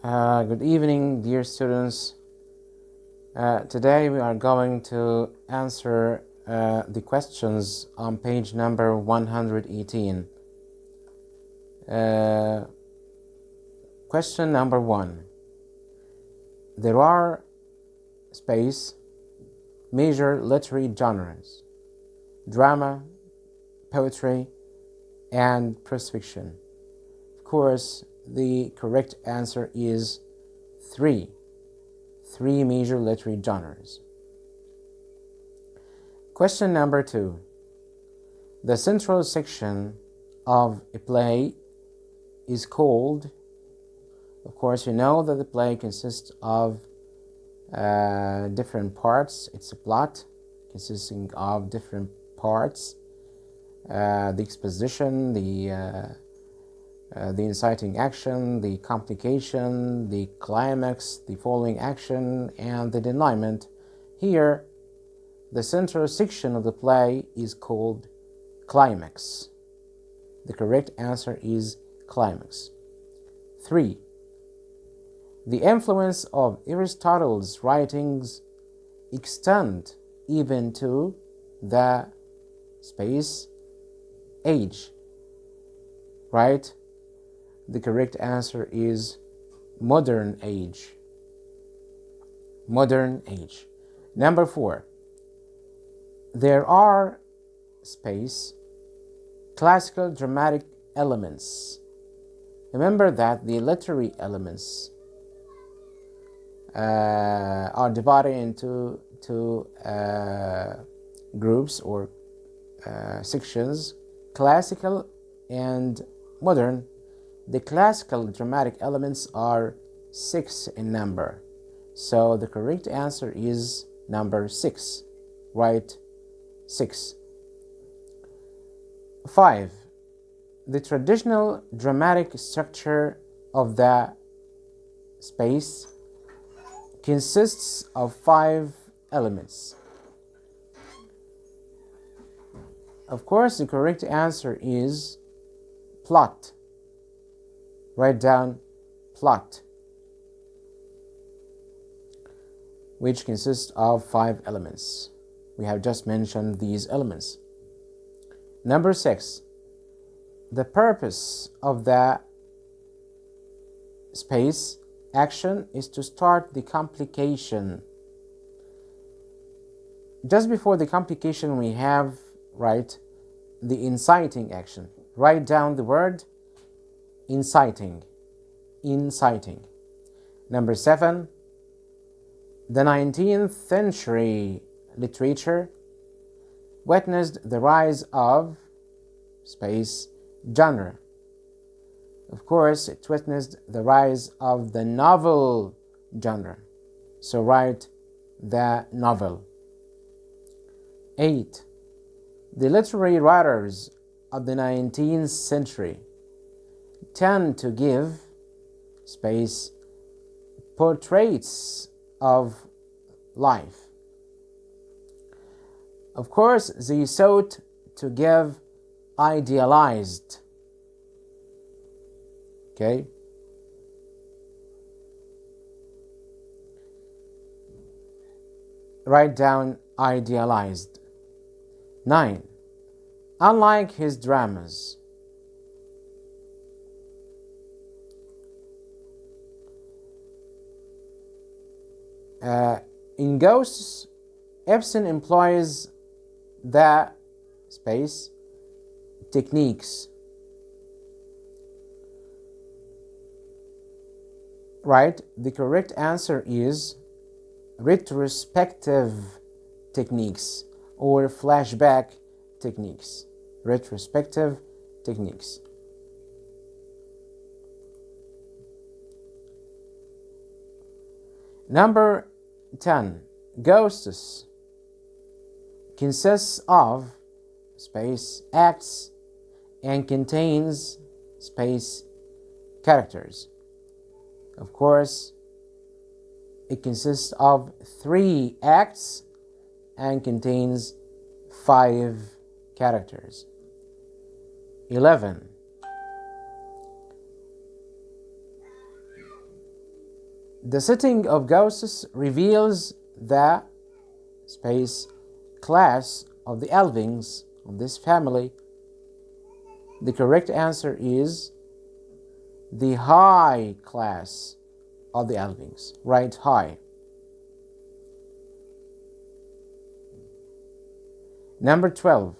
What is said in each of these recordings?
Good evening, dear students. Today we are going to answer the questions on page number 118. Question number 1. There are major literary genres: drama, poetry, and prose fiction. Of course, the correct answer is 3 major literary genres. Question number 2. The central section of a play is called, of course, you know that the play consists of different parts. It's a plot consisting of different parts: the exposition, the inciting action, the complication, the climax, the following action, and the denouement. Here, the central section of the play is called climax. The correct answer is climax. 3. The influence of Aristotle's writings extend even to the age. Right? The correct answer is modern age. Modern age. Number 4. There are classical dramatic elements. Remember that the literary elements are divided into two groups or sections: classical and modern. The classical dramatic elements are 6 in number, so the correct answer is number 6. Right? 6. 5. The traditional dramatic structure of the consists of 5 elements. Of course, the correct answer is plot. Write down plot, which consists of 5 elements. We have just mentioned these elements. Number 6. The purpose of the action is to start the complication. Just before the complication, we have, the inciting action. Write down the word inciting. Number 7. The 19th century literature witnessed the rise of genre. Of course, it witnessed the rise of the novel genre. So write the novel. 8. The literary writers of the 19th century tend to give portraits of life. Of course, they sought to give idealized. Okay? Write down idealized. 9. Unlike his dramas, in Ghosts, Ibsen employs the techniques. Right? The correct answer is retrospective techniques or flashback techniques. Retrospective techniques. Number 10. Ghosts consists of acts and contains characters. Of course, it consists of 3 acts and contains 5 characters. 11. The setting of ghosts reveals the space class of the Alvings of this family. The correct answer is the high class of the Alvings. Right, high. Number 12.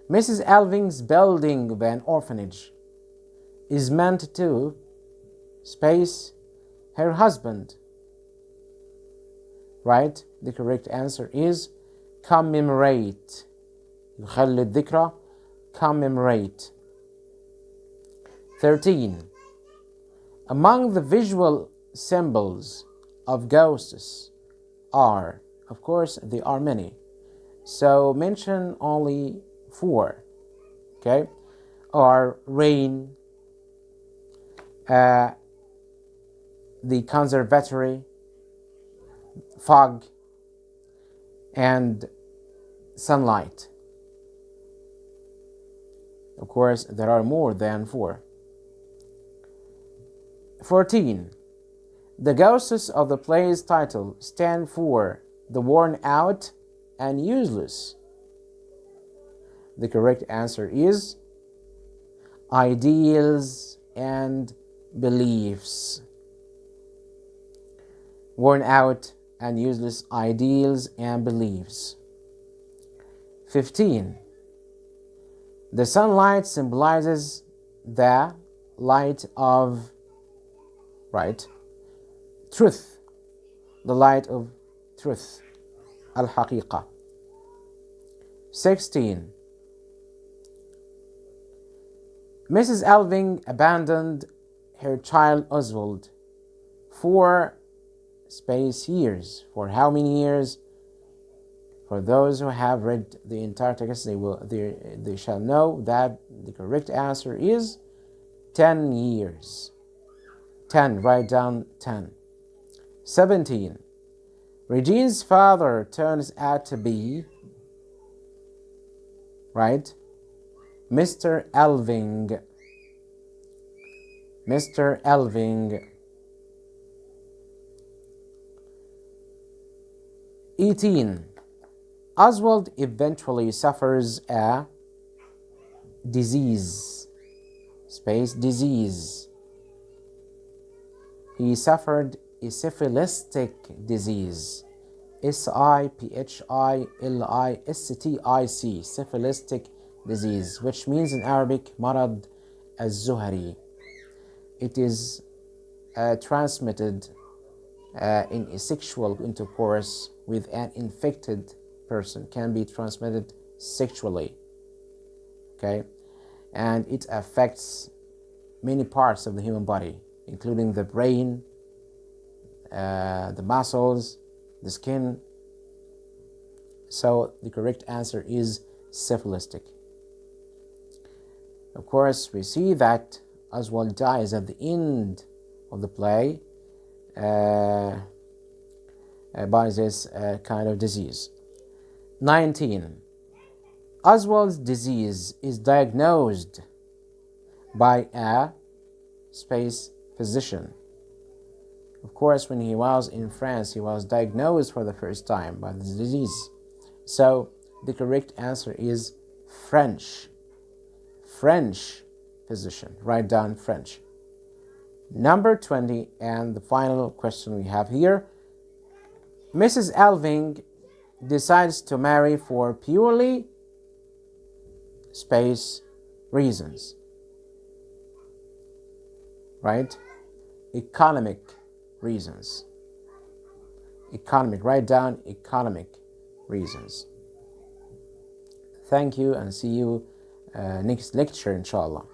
Mrs. Alving's building of an orphanage is meant to space her husband. Right? The correct answer is commemorate. يخلد الذكرى. Commemorate. 13. Among the visual symbols of ghosts are, of course, there are many. So mention only 4. Okay? Are rain, the conservatory, fog, and sunlight. Of course, there are more than 4. 14. The ghosts of the play's title stand for the worn out and useless. The correct answer is ideals and beliefs. Worn out and useless ideals and beliefs. 15. The sunlight symbolizes the light of truth. The light of truth. Al-Haqiqah. 16. Mrs. Alving abandoned her child Oswald for years. For how many years? For those who have read the entire text, they shall know that the correct answer is 10 years. 10, write down 10. 17. Regine's father turns out to be, Mr. Alving. Mr. Alving. 18. Oswald eventually suffers a disease. Disease. He suffered a syphilistic disease. syphilistic, syphilistic disease, which means in Arabic مرض الزهري. It is transmitted in a sexual intercourse with an infected person, can be transmitted sexually. Okay, and it affects many parts of the human body, including the brain, the muscles, the skin. So the correct answer is syphilistic. Of course, we see that Oswald dies at the end of the play by this kind of disease. 19. Oswald's disease is diagnosed by a physician. Of course, when he was in France, he was diagnosed for the first time by this disease. So the correct answer is French physician. Write down French. Number 20, and the final question we have here. Mrs. Alving decides to marry for purely reasons. Economic reasons. Write down economic reasons. Thank you, and see you next lecture, inshallah.